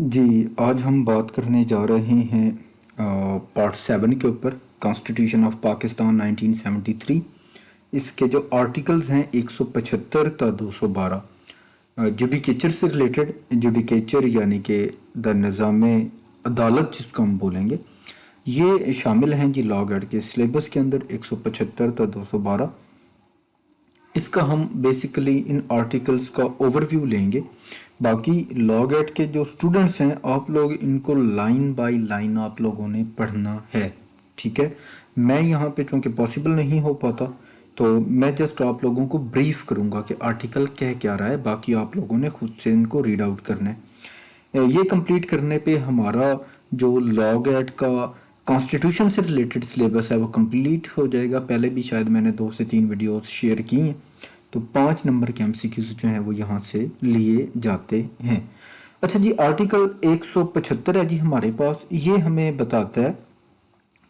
जी, आज हम बात करने जा रहे हैं पार्ट 7 के ऊपर, कॉन्स्टिट्यूशन ऑफ पाकिस्तान 1973। इसके जो आर्टिकल्स हैं 175 था 212, जुडिकेचर से रिलेटेड। जुडिकेचर यानी कि द निज़ाम अदालत जिसको हम बोलेंगे, ये शामिल हैं जी लॉ गार्ड के सिलेबस के अंदर 175 था 212। इसका हम बेसिकली इन आर्टिकल्स का ओवरव्यू लेंगे। बाकी लॉ गेट के जो स्टूडेंट्स हैं, आप लोग इनको लाइन बाय लाइन आप लोगों ने पढ़ना है, ठीक है। मैं यहाँ पे चूँकि पॉसिबल नहीं हो पाता, तो मैं जस्ट आप लोगों को ब्रीफ करूँगा कि आर्टिकल कह क्या रहा है, बाकी आप लोगों ने खुद से इनको रीड आउट करना है। ये कंप्लीट करने पे हमारा जो लॉ गेट का कॉन्स्टिट्यूशन से रिलेटेड सिलेबस है वो कंप्लीट हो जाएगा। पहले भी शायद मैंने 2 से 3 वीडियोस शेयर की हैं, तो 5 नंबर के एमसीक्यूज जो हैं वो यहाँ से लिए जाते हैं। अच्छा जी, आर्टिकल 175 है जी हमारे पास। ये हमें बताता है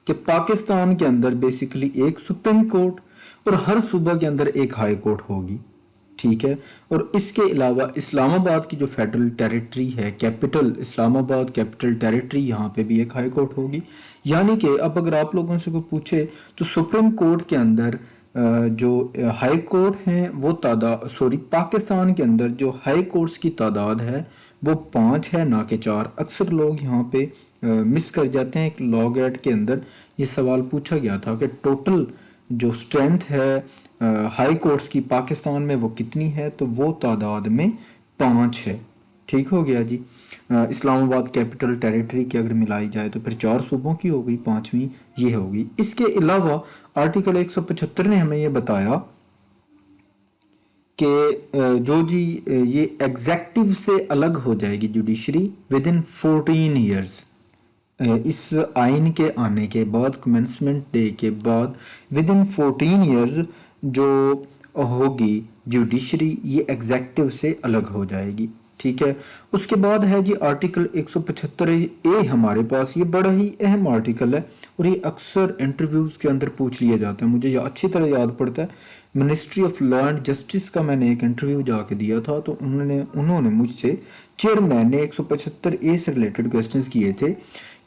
कि पाकिस्तान के अंदर बेसिकली एक सुप्रीम कोर्ट और हर सूबा के अंदर एक हाई कोर्ट होगी, ठीक है। और इसके अलावा इस्लामाबाद की जो फेडरल टेरिटरी है, कैपिटल इस्लामाबाद कैपिटल टेरिटरी, यहाँ पे भी एक हाई कोर्ट होगी। यानी कि अब अगर आप लोगों से कोई पूछे तो सुप्रीम कोर्ट के अंदर जो हाई कोर्ट हैं वो पाकिस्तान के अंदर जो हाई कोर्ट्स की तादाद है वो 5 है, ना कि 4। अक्सर लोग यहाँ पे मिस कर जाते हैं। एक लॉ गेट के अंदर ये सवाल पूछा गया था कि टोटल जो स्ट्रेंथ है हाई कोर्ट्स की पाकिस्तान में वो कितनी है, तो वो तादाद में 5 है। ठीक हो गया जी। इस्लामाबाद कैपिटल टेरिटरी की अगर मिलाई जाए तो फिर 4 सूबों की हो गई, 5वीं ये होगी। इसके अलावा आर्टिकल 175 ने हमें ये बताया कि जो जी ये एग्जेक्टिव से अलग हो जाएगी जुडिशरी विद इन 14 ईयर्स। इस आइन के आने के बाद, कमेंसमेंट डे के बाद विद इन 14 ईयर्स जो होगी जुडिशरी, ये एग्जेक्टिव से अलग हो जाएगी, ठीक है। उसके बाद है जी आर्टिकल 175 ए हमारे पास। ये बड़ा ही अहम आर्टिकल है और ये अक्सर इंटरव्यूज़ के अंदर पूछ लिया जाता है। मुझे ये अच्छी तरह याद पड़ता है, ministry of law and justice का मैंने एक इंटरव्यू जाके दिया था, तो उन्होंने मुझसे, चेयरमैन ने 175 ए से रिलेटेड क्वेश्चंस किए थे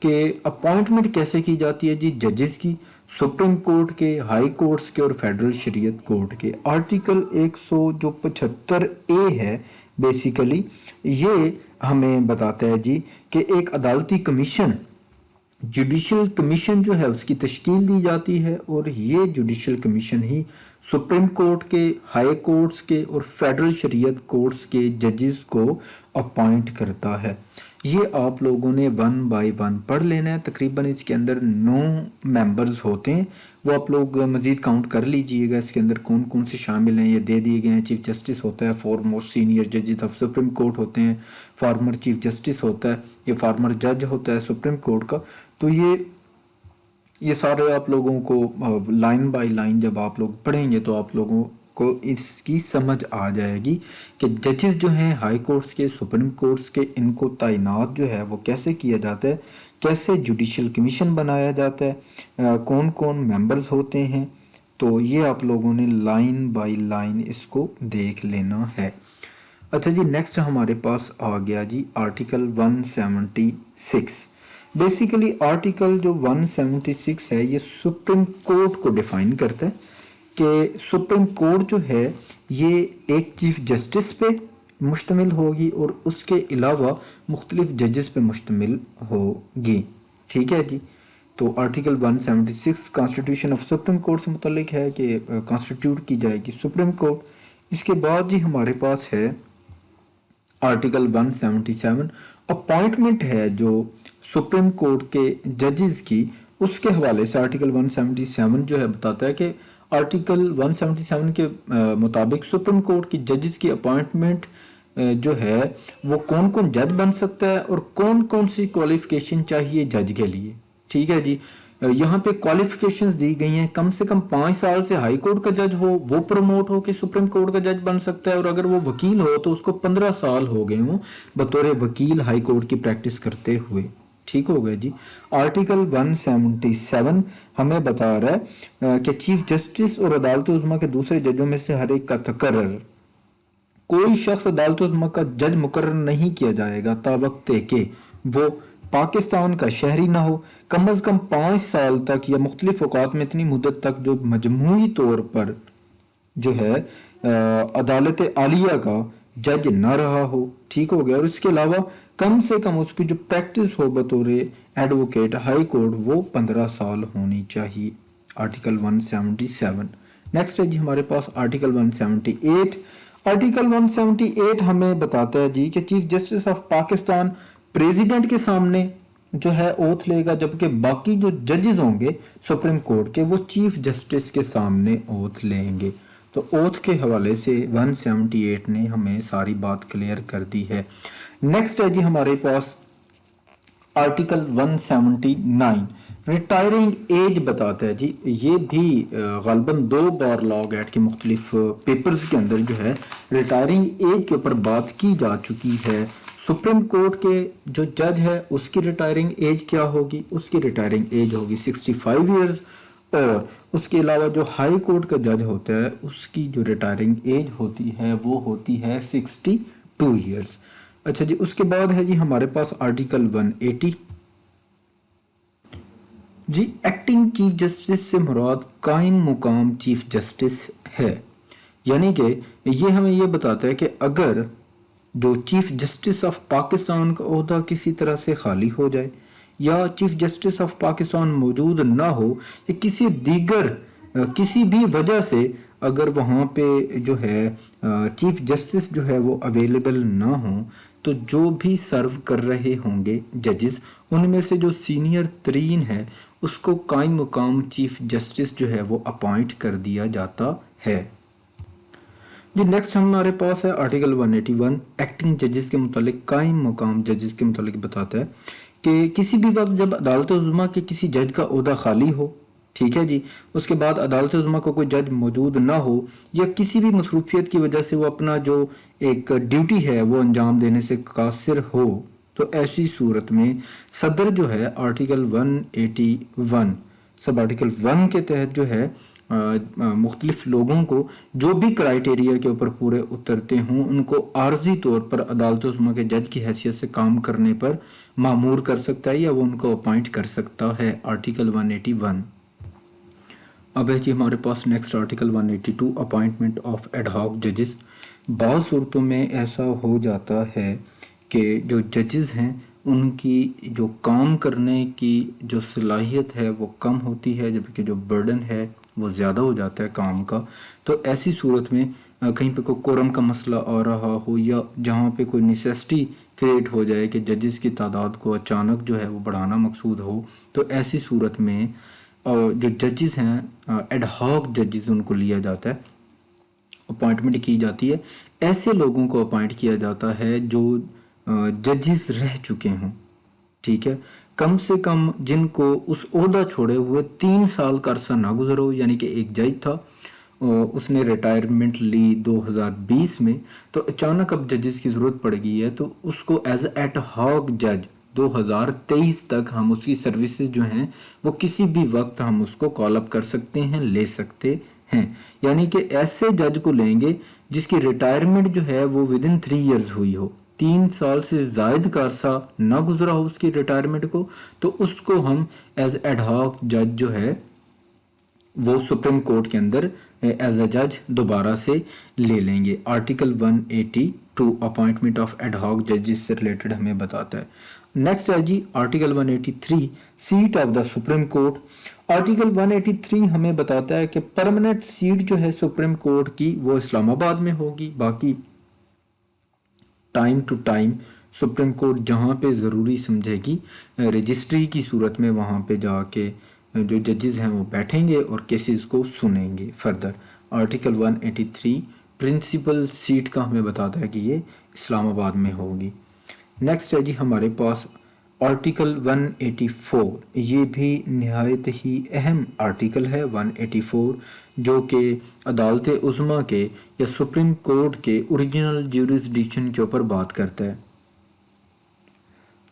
कि अपॉइंटमेंट कैसे की जाती है जी जजेस की, सुप्रीम कोर्ट के, हाई कोर्ट्स के और फेडरल शरीयत कोर्ट के। आर्टिकल 175 ए है बेसिकली, ये हमें बताता है जी कि एक अदालती कमीशन, जुडिशल कमीशन जो है उसकी तश्कील दी जाती है, और ये जुडिशल कमीशन ही सुप्रीम कोर्ट के, हाई कोर्ट्स के और फेडरल शरीयत कोर्ट्स के जजेस को अपॉइंट करता है। ये आप लोगों ने 1 बाय 1 पढ़ लेना है। तकरीबन इसके अंदर 9 मेंबर्स होते हैं, वो आप लोग मज़ीद काउंट कर लीजिएगा। इसके अंदर कौन कौन से शामिल हैं ये दे दिए गए हैं। चीफ जस्टिस होता है, 4 मोस्ट सीनियर जजेस ऑफ सुप्रीम कोर्ट होते हैं, फार्मर चीफ जस्टिस होता है, ये फार्मर जज होता है सुप्रीम कोर्ट का। तो ये सारे आप लोगों को लाइन बाय लाइन जब आप लोग पढ़ेंगे तो आप लोगों को इसकी समझ आ जाएगी कि जजेस जो हैं हाई कोर्ट्स के, सुप्रीम कोर्ट्स के, इनको तैनात जो है वो कैसे किया जाता है, कैसे जुडिशल कमीशन बनाया जाता है, कौन कौन मेंबर्स होते हैं। तो ये आप लोगों ने लाइन बाय लाइन इसको देख लेना है। अच्छा जी, नेक्स्ट हमारे पास आ गया जी आर्टिकल 176। बेसिकली आर्टिकल जो 176 है ये सुप्रीम कोर्ट को डिफाइन करता है कि सुप्रीम कोर्ट जो है ये एक चीफ जस्टिस पे मुश्तमिल होगी और उसके अलावा मुख्तलिफ जजेस पे मुश्तमिल होगी, ठीक है जी। तो article 176 constitution of supreme court से मुतल्लिक है कि कॉन्स्टिट्यूट की जाएगी सुप्रीम कोर्ट। इसके बाद जी हमारे पास है आर्टिकल 177 अपॉइंटमेंट है जो सुप्रीम कोर्ट के जजेस की, उसके हवाले से आर्टिकल 177 जो है बताता है कि आर्टिकल 177 के मुताबिक सुप्रीम कोर्ट की जजेस की अपॉइंटमेंट जो है वो कौन कौन जज बन सकता है और कौन कौन सी क्वालिफिकेशन चाहिए जज के लिए, ठीक है जी। यहाँ पे क्वालिफिकेशंस दी गई हैं, कम से कम 5 साल से हाई कोर्ट का जज हो, वो प्रमोट हो कि सुप्रीम कोर्ट का जज बन सकता है, और अगर वो वकील हो तो उसको 15 साल हो गए हों बतौर वकील हाई कोर्ट की प्रैक्टिस करते हुए, ठीक हो गया जी। आर्टिकल 177 हमें बता रहा है कि चीफ जस्टिस और अदालत उज़्मा के दूसरे जजों में से हर एक का तकर्रर कोई शख्स अदालत उज़्मा का जज मुकर्रर नहीं किया जाएगा तावक्त कि वो पाकिस्तान का शहरी ना हो, कम अज़ कम 5 साल तक या मुख्तलिफ औक़ात में इतनी मुद्दत तक जो मजमूई तौर पर जो है अदालत आलिया का जज ना रहा हो। ठीक हो गया। और इसके अलावा कम से कम उसकी जो प्रैक्टिस हो बतौर एडवोकेट हाई कोर्ट वो 15 साल होनी चाहिए। आर्टिकल 177। नेक्स्ट है जी हमारे पास आर्टिकल 178। आर्टिकल 178 हमें बताता है जी कि chief justice of Pakistan president के सामने जो है ओथ लेगा, जबकि बाकी जो जजेस होंगे सुप्रीम कोर्ट के वो चीफ जस्टिस के सामने ओथ लेंगे। तो ओथ के हवाले से 178 ने हमें सारी बात क्लियर कर दी है। नेक्स्ट है जी हमारे पास आर्टिकल 179 रिटायरिंग एज बताता है जी। ये भी ग़ालिबन 2 बार लॉ एक्ट के मुख्तलिफ पेपर्स के अंदर जो है रिटायरिंग एज के ऊपर बात की जा चुकी है। सुप्रीम कोर्ट के जो जज है उसकी रिटायरिंग एज क्या होगी? उसकी रिटायरिंग एज होगी 65 ईयर्स। और उसके अलावा जो हाई कोर्ट का जज होता है उसकी जो रिटायरिंग एज होती है वो होती है 62 ईयर्स। अच्छा जी, उसके बाद है जी हमारे पास आर्टिकल 180 जी। एक्टिंग चीफ जस्टिस से मुराद कायम मुकाम चीफ जस्टिस है, यानी कि ये हमें ये बताता है कि अगर जो चीफ जस्टिस ऑफ पाकिस्तान का ओहदा किसी तरह से खाली हो जाए या चीफ जस्टिस ऑफ पाकिस्तान मौजूद ना हो या किसी दीगर किसी भी वजह से अगर वहाँ पे जो है चीफ जस्टिस जो है वो अवेलेबल ना हो, तो जो भी सर्व कर रहे होंगे जजेस उनमें से जो सीनियर तरीन है उसको कायम मुकाम चीफ जस्टिस जो है वो अपॉइंट कर दिया जाता है जी। नेक्स्ट हमारे पास है आर्टिकल 181 एक्टिंग जजेस के मुतालिक कायम मुकाम जजेस के मुतालिक बताता है कि किसी भी वक्त जब अदालत उज़्मा के किसी जज का ओहदा खाली हो, ठीक है जी, उसके बाद अदालत उज़्मा का कोई जज मौजूद ना हो या किसी भी मसरूफियत की वजह से वो अपना जो एक ड्यूटी है वो अंजाम देने से कासिर हो, तो ऐसी सूरत में सदर जो है आर्टिकल 181 सब आर्टिकल 1 के तहत जो है मुख्तलिफ लोगों को जो भी क्राइटेरिया के ऊपर पूरे उतरते हों उनको आर्जी तौर पर अदालत उज़्मा के जज की हैसियत से काम करने पर मामूर कर सकता है या वो उनको अपॉइंट कर सकता है। आर्टिकल 181। अब है जी हमारे पास next article 182 appointment of ad hoc जजेस। बहुत सूरतों में ऐसा हो जाता है कि जो जजेस हैं उनकी जो काम करने की जो सलाहियत है वो कम होती है, जबकि जो बर्डन है वो ज़्यादा हो जाता है काम का। तो ऐसी सूरत में कहीं पे कोई कोरम का मसला आ रहा हो या जहाँ पे कोई नेसेसिटी क्रिएट हो जाए कि जजेस की तादाद को अचानक जो है वो बढ़ाना मकसूद हो, तो ऐसी सूरत में जो जजेस हैं एडहॉक जजेस उनको लिया जाता है, अपॉइंटमेंट की जाती है। ऐसे लोगों को अपॉइंट किया जाता है जो जजेस रह चुके हों, ठीक है, कम से कम जिनको उस ओहदा छोड़े हुए 3 साल का अरसा ना गुजरा हो। यानी कि एक जज था उसने रिटायरमेंट ली 2020 में, तो अचानक अब जजेस की ज़रूरत पड़ गई है तो उसको एज एट हॉक जज 2023 तक हम उसकी सर्विसेज जो हैं वो किसी भी वक्त हम उसको कॉल अप कर सकते हैं, ले सकते हैं। यानी कि ऐसे जज को लेंगे जिसकी रिटायरमेंट जो है वो विदिन 3 ईयर्स हुई हो, 3 साल से जायद का अरसा ना गुजरा हो उसकी रिटायरमेंट को, तो उसको हम एज एडहॉक जज जो है वो सुप्रीम कोर्ट के अंदर एज अ जज दोबारा से ले लेंगे। आर्टिकल 182 अपॉइंटमेंट ऑफ एडहॉक जजेस से रिलेटेड हमें बताता है। नेक्स्ट है जी article 183 seat of the supreme court. Article 183 हमें बताता है कि परमानेंट सीट जो है सुप्रीम कोर्ट की वो इस्लामाबाद में होगी। बाकी time to time supreme court जहाँ पे ज़रूरी समझेगी रजिस्ट्री की सूरत में वहाँ पे जाके जो जजेस हैं वो बैठेंगे और केसेस को सुनेंगे फर्दर। आर्टिकल 183 प्रिंसिपल सीट का हमें बताता है कि ये इस्लामाबाद में होगी। नेक्स्ट है जी हमारे पास आर्टिकल 184। ये भी नहायत ही अहम आर्टिकल है 184, जो कि अदालत उज़्मा के या सुप्रीम कोर्ट के ओरिजिनल ज्यूरिसडिक्शन के ऊपर बात करता है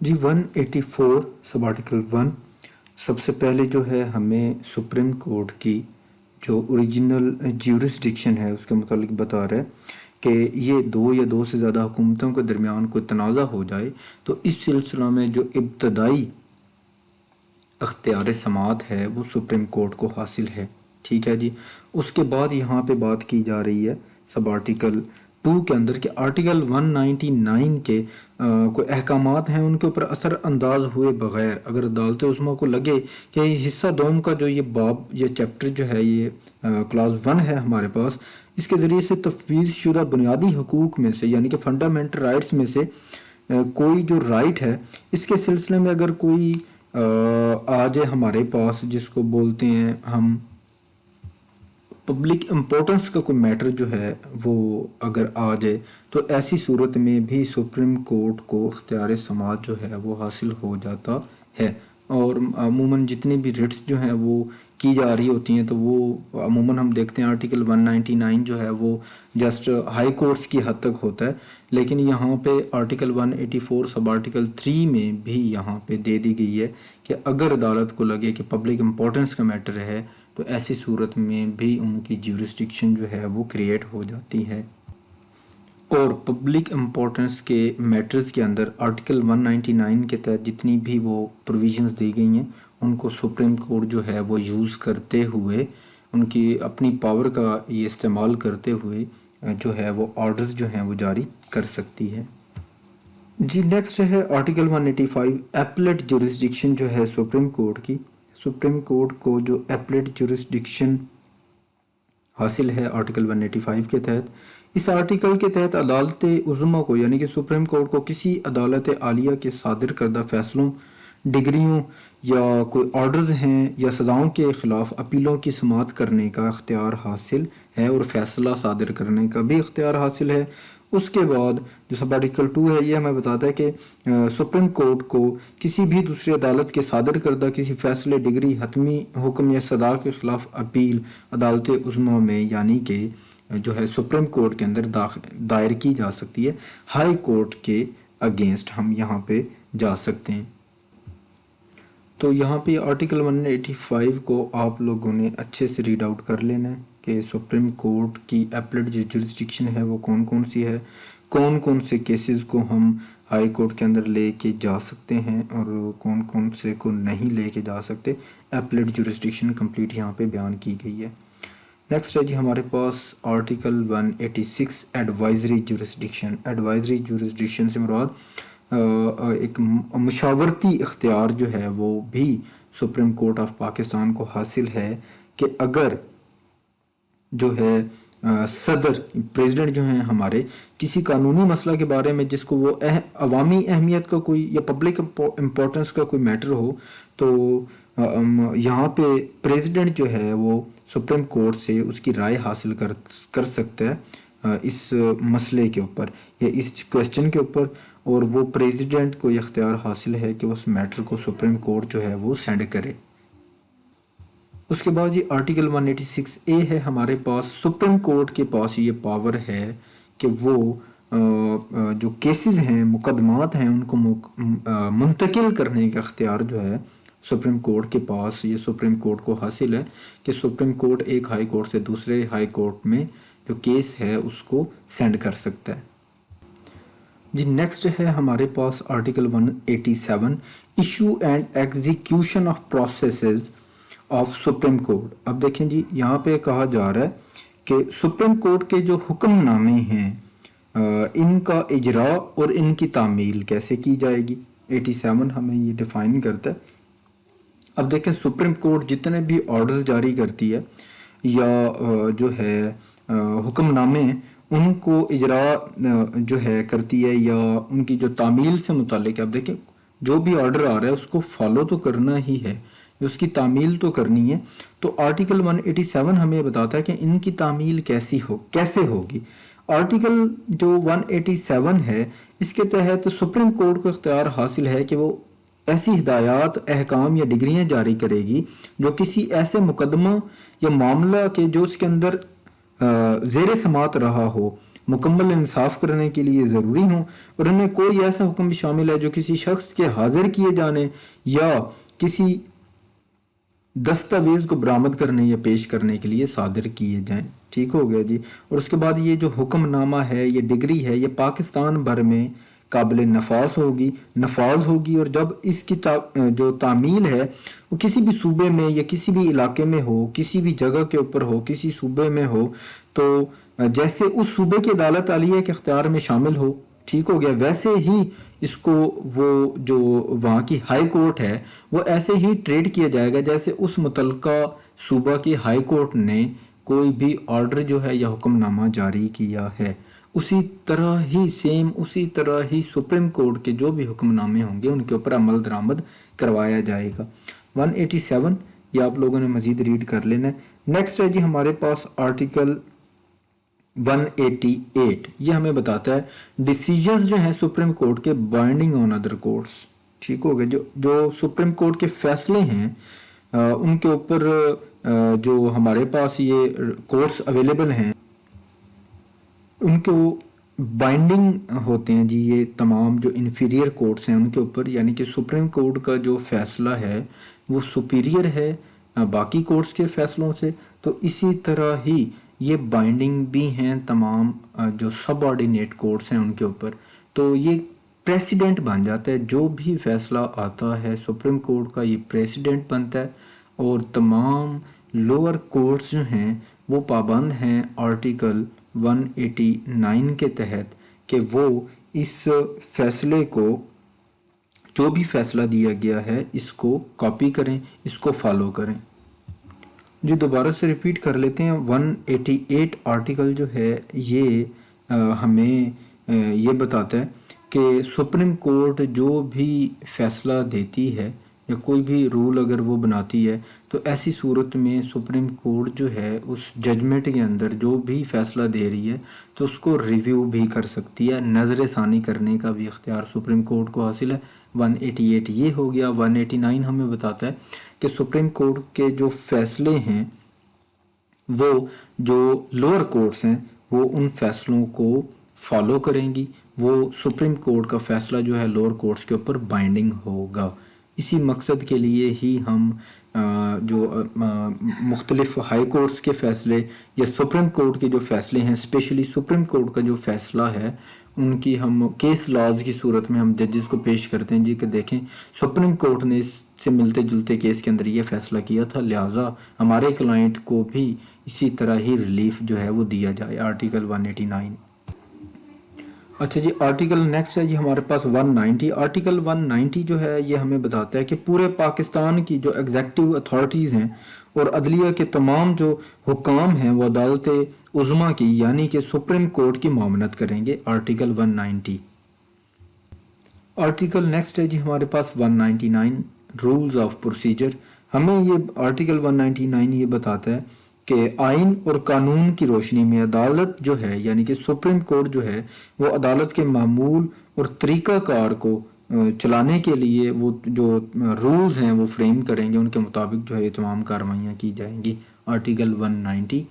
जी। 184 सब आर्टिकल 1 सबसे पहले जो है हमें सुप्रीम कोर्ट की जो ओरिजिनल ज्यूरिसडिक्शन है उसके मुतालिक बता रहा है کہ یہ دو یا دو سے زیادہ حکومتوں کے درمیان کوئی تنازع ہو جائے تو اس سلسلہ میں جو ابتدائی اختیار سماعت ہے وہ سپریم کورٹ کو حاصل ہے. ٹھیک ہے جی. اس کے بعد یہاں پہ بات کی جا رہی ہے سب آرٹیکل 2 کے اندر کہ آرٹیکل 199 کے کوئی احکامات ہیں ان کے اوپر اثر انداز ہوئے بغیر اگر عدالت عظمیٰ کو لگے کہ یہ حصہ دوم کا جو یہ باب یہ چیپٹر جو ہے یہ کلاس 1 ہے ہمارے پاس، اس کے ذریعے سے تفویض شدہ بنیادی حقوق میں سے یعنی کہ فنڈامنٹل رائٹس میں سے کوئی جو رائٹ ہے اس کے سلسلے میں اگر کوئی آ جائے ہمارے پاس جس کو بولتے ہیں ہم پبلک امپورٹنس کا کوئی میٹر جو ہے وہ اگر آ جائے تو ایسی صورت میں بھی سپریم کورٹ کو اختیار سماعت جو ہے وہ حاصل ہو جاتا ہے. اور عموماً جتنی بھی ریٹس جو ہیں وہ کی جا رہی ہوتی ہیں تو وہ عموماً ہم دیکھتے ہیں آرٹیکل 199 جو ہے وہ جسٹ ہائی کورٹس کی حد تک ہوتا ہے، لیکن یہاں پہ آرٹیکل 184 سب آرٹیکل 3 میں بھی یہاں پہ دے دی گئی ہے کہ اگر عدالت کو لگے کہ پبلک امپورٹنس کا میٹر ہے تو ایسی صورت میں بھی ان کی جیورسڈکشن جو ہے وہ کریٹ ہو جاتی ہے. اور پبلک امپورٹنس کے میٹرز کے اندر آرٹیکل 199 کے تحت جتنی بھی وہ پروویژنز دی گئی ہیں ان کو سپریم کورٹ جو ہے وہ یوز کرتے ہوئے ان کی اپنی پاور کا یہ استعمال کرتے ہوئے جو ہے وہ آرڈرز جو ہیں وہ جاری کر سکتی ہے. جی نیکسٹ ہے آرٹیکل 185 ایپلیٹ جورسڈکشن جو ہے سپریم کورٹ کی. سپریم کورٹ کو جو ایپلیٹ جورسڈکشن حاصل ہے آرٹیکل 185 کے تحت، اس آرٹیکل کے تحت عدالت عظمیٰ کو یعنی کہ سپریم کورٹ کو کسی عدالت عالیہ کے صادر کردہ فیصلوں، ڈگریوں یا کوئی آرڈرز ہیں یا سزاؤں کے خلاف اپیلوں کی سماعت کرنے کا اختیار حاصل ہے اور فیصلہ صادر کرنے کا بھی اختیار حاصل ہے. اس کے بعد جو سب آرٹیکل 2 ہے یہ ہمیں بتاتا ہے کہ سپریم کورٹ کو کسی بھی دوسری عدالت کے صادر کردہ کسی فیصلے، ڈگری، حتمی حکم یا سزا کے خلاف اپیل عدالت عظمیٰ میں یعنی کہ جو ہے سپریم کورٹ کے اندر دائر کی جا سکتی ہے. ہائی کورٹ کے اگینسٹ ہم یہاں پہ جا سکتے ہیں. تو یہاں پہ آرٹیکل 185 کو آپ لوگوں نے اچھے سے ریڈ آؤٹ کر لینا ہے کہ سپریم کورٹ کی ایپلیٹ جو جورسڈکشن ہے وہ کون کون سی ہے، کون کون سے کیسز کو ہم ہائی کورٹ کے اندر لے کے جا سکتے ہیں اور کون کون سے کو نہیں لے کے جا سکتے. ایپلیٹ جورسڈکشن کمپلیٹ یہاں پہ بیان کی گئی ہے. نیکسٹ ہے جی ہمارے پاس article 186 advisory jurisdiction. Advisory jurisdiction سے مراد ایک مشاورتی اختیار جو ہے وہ بھی سپریم کورٹ آف پاکستان کو حاصل ہے کہ اگر جو ہے صدر پریزیڈنٹ جو ہیں ہمارے کسی قانونی مسئلہ کے بارے میں جس کو وہ عوامی اہمیت کا کوئی یا پبلک امپورٹنس کا کوئی میٹر ہو تو یہاں پہ پریزیڈنٹ جو ہے وہ سپریم کورٹ سے اس کی رائے حاصل کر سکتا ہے اس مسئلے کے اوپر یا اس کویسچن کے اوپر، اور وہ پریزیڈنٹ کو اختیار حاصل ہے کہ اس میٹر کو سپریم کورٹ جو ہے وہ سینڈ کرے. اس کے بعد جی آرٹیکل 186A ہے ہمارے پاس. سپریم کورٹ کے پاس یہ پاور ہے کہ وہ جو کیسز ہیں، مقدمات ہیں، ان کو منتقل کرنے کا اختیار جو ہے سپریم کورٹ کے پاس یہ سپریم کورٹ کو حاصل ہے کہ سپریم کورٹ ایک ہائی کورٹ سے دوسرے ہائی کورٹ میں جو کیس ہے اس کو سینڈ کر سکتا ہے. جی نیکسٹ ہے ہمارے پاس article 187 issue and execution of processes of supreme court. اب دیکھیں جی یہاں پہ کہا جا رہا ہے کہ سپریم کورٹ کے جو حکم نامے ہیں ان کا اجرا اور ان کی تعمیل کیسے کی جائے گی. 87 ہمیں یہ ڈیفائن کرتا ہے. اب دیکھیں سپریم کورٹ جتنے بھی آرڈرز جاری کرتی ہے یا جو ہے حکم نامے ان کو اجرا جو ہے کرتی ہے یا ان کی جو تعمیل سے متعلق ہے. اب دیکھیں جو بھی آرڈر آ رہا ہے اس کو فالو تو کرنا ہی ہے، اس کی تعمیل تو کرنی ہے. تو آرٹیکل 187 ہمیں بتاتا ہے کہ ان کی تعمیل کیسے ہوگی. آرٹیکل جو 187 ہے اس کے تحت سپریم کورٹ کو اختیار حاصل ہے کہ وہ ایسی ہدایات، احکام یا ڈگریاں جاری کرے گی جو کسی ایسے مقدمہ یا معاملہ کے جو اس کے اندر زیر سماعت رہا ہو مکمل انصاف کرنے کے لیے ضروری ہوں، اور ان میں کوئی ایسا حکم بھی شامل ہے جو کسی شخص کے حاضر کیے جانے یا کسی دستاویز کو برآمد کرنے یا پیش کرنے کے لیے صادر کیے جائیں. ٹھیک ہو گیا جی. اور اس کے بعد یہ جو حکم نامہ ہے، یہ ڈگری ہے، یہ پاکستان بھر میں قابل نفاذ ہوگی. اور جب اس کی جو تعمیل ہے وہ کسی بھی صوبے میں یا کسی بھی علاقے میں ہو، کسی بھی جگہ کے اوپر ہو، کسی صوبے میں ہو، تو جیسے اس صوبے کی عدالت عالیہ کے اختیار میں شامل ہو، ٹھیک ہو گیا، ویسے ہی اس کو وہ جو وہاں کی ہائی کورٹ ہے وہ ایسے ہی ٹریٹ کیا جائے گا جیسے اس متعلقہ صوبہ کی ہائی کورٹ نے کوئی بھی آرڈر جو ہے یا حکم نامہ جاری کیا ہے. اسی طرح ہی سپریم کورٹ کے جو بھی حکم نامے ہوں گے ان کے اوپر عمل درآمد کروایا جائے گا. 187 یہ آپ لوگوں نے مزید ریڈ کر لینا ہے. نیکسٹ ہے جی ہمارے پاس آرٹیکل 188. یہ ہمیں بتاتا ہے ڈیسیجنز جو ہیں سپریم کورٹ کے بائنڈنگ آن ادر کورٹس. ٹھیک ہو گیا، جو سپریم کورٹ کے فیصلے ہیں ان کے اوپر جو ہمارے پاس یہ کورٹس اویلیبل ہیں ان کے وہ بائنڈنگ ہوتے ہیں جی. یہ تمام جو انفیریئر کورٹس ہیں ان کے اوپر، یعنی کہ سپریم کورٹ کا جو فیصلہ ہے وہ سپیریئر ہے باقی کورٹس کے فیصلوں سے. تو اسی طرح ہی یہ بائنڈنگ بھی ہیں تمام جو سب آرڈینیٹ کورٹس ہیں ان کے اوپر. تو یہ پریسیڈنٹ بن جاتا ہے، جو بھی فیصلہ آتا ہے سپریم کورٹ کا یہ پریسیڈنٹ بنتا ہے. اور تمام لوور کورٹس جو ہیں وہ پابند ہیں آرٹیکل 189 کے تحت کہ وہ اس فیصلے کو، جو بھی فیصلہ دیا گیا ہے، اس کو کاپی کریں، اس کو فالو کریں. جو دوبارہ سے ریپیٹ کر لیتے ہیں، 188 آرٹیکل جو ہے یہ ہمیں یہ بتاتا ہے کہ سپریم کورٹ جو بھی فیصلہ دیتی ہے یا کوئی بھی رول اگر وہ بناتی ہے تو ایسی صورت میں سپریم کورٹ جو ہے اس ججمنٹ کے اندر جو بھی فیصلہ دے رہی ہے تو اس کو ریویو بھی کر سکتی ہے. نظر ثانی کرنے کا بھی اختیار سپریم کورٹ کو حاصل ہے. 188 یہ ہو گیا. 189 ہمیں بتاتا ہے کہ سپریم کورٹ کے جو فیصلے ہیں وہ جو لوور کورٹس ہیں وہ ان فیصلوں کو فالو کریں گی. وہ سپریم کورٹ کا فیصلہ جو ہے لوور کورٹس کے اوپر بائنڈنگ ہوگا. اسی مقصد کے لیے ہی ہم جو مختلف ہائی کورٹس کے فیصلے یا سپریم کورٹ کے جو فیصلے ہیں، اسپیشلی سپریم کورٹ کا جو فیصلہ ہے ان کی ہم کیس لاز کی صورت میں ہم ججز کو پیش کرتے ہیں جی کہ دیکھیں سپریم کورٹ نے اس سے ملتے جلتے کیس کے اندر یہ فیصلہ کیا تھا، لہٰذا ہمارے کلائنٹ کو بھی اسی طرح ہی ریلیف جو ہے وہ دیا جائے. آرٹیکل 189. اچھا جی، آرٹیکل نیکسٹ ہے جی ہمارے پاس 190. آرٹیکل 190 جو ہے یہ ہمیں بتاتا ہے کہ پورے پاکستان کی جو ایگزیکٹو اتھارٹیز ہیں اور عدلیہ کے تمام جو حکام ہیں وہ عدالت عظمیٰ کی یعنی کہ سپریم کورٹ کی معاونت کریں گے. آرٹیکل 190. آرٹیکل نیکسٹ ہے جی ہمارے پاس 199 رولز آف پروسیجر. ہمیں یہ آرٹیکل 199 یہ بتاتا ہے کہ آئین اور قانون کی روشنی میں عدالت جو ہے یعنی کہ سپریم کورٹ جو ہے وہ عدالت کے معمول اور طریقہ کار کو چلانے کے لیے وہ جو رولز ہیں وہ فریم کریں گے، ان کے مطابق جو ہے یہ تمام کارروائیاں کی جائیں گی. آرٹیکل 191.